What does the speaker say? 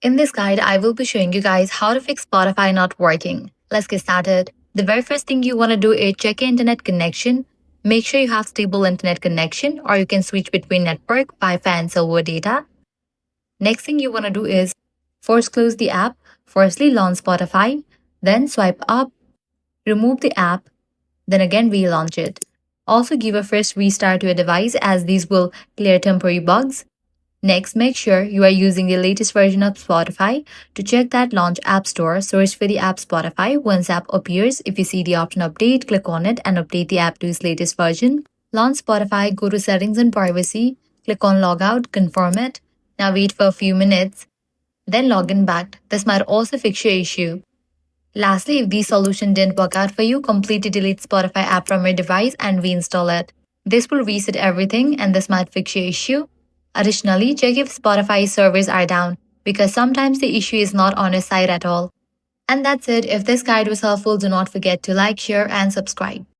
In this guide, I will be showing you guys how to fix Spotify not working. Let's get started. The very first thing you want to do is check your internet connection. Make sure you have stable internet connection, or you can switch between network, Wi-Fi and server data. Next thing you want to do is force close the app. Firstly, launch Spotify, then swipe up, remove the app, then again relaunch it. Also give a first restart to your device as these will clear temporary bugs. Next, make sure you are using the latest version of Spotify. To check that, launch App Store, search for the app Spotify. Once app appears, if you see the option update, click on it and update the app to its latest version. Launch Spotify, go to settings and privacy, click on logout, confirm it. Now wait for a few minutes, then log in back. This might also fix your issue. Lastly, if the solution didn't work out for you, completely delete Spotify app from your device and reinstall it. This will reset everything and this might fix your issue. Additionally, check if Spotify servers are down because sometimes the issue is not on your side at all. And that's it. If this guide was helpful, do not forget to like, share, and subscribe.